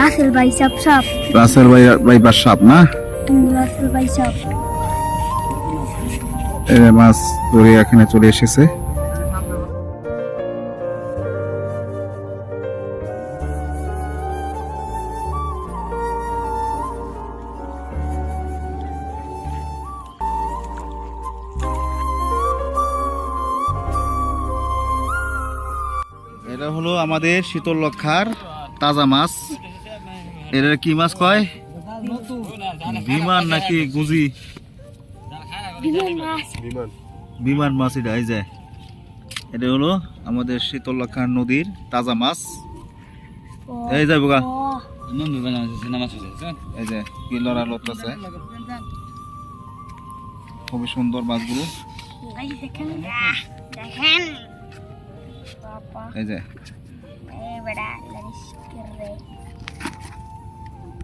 রাসেল ভাই সাপ সাপ রাসেল ভাই বা সাপ না? রাসেল ভাই সাপ এই যে মাছ ধরে এখানে চলে এসেছে। এটা হলো আমাদের শীতলক্ষার তাজা মাছ। এটা কি মাছ কয়? বিমান নাকি গুজি? বিমান মাছ। এটা এই যে এটা হলো আমাদের শীতলক্ষার নদীর তাজা মাছ। এই যে বোকা, এই যে কি লড়া লড়তেছে, খুবই সুন্দর মাছগুলো। দেখেন এই যে বেড়া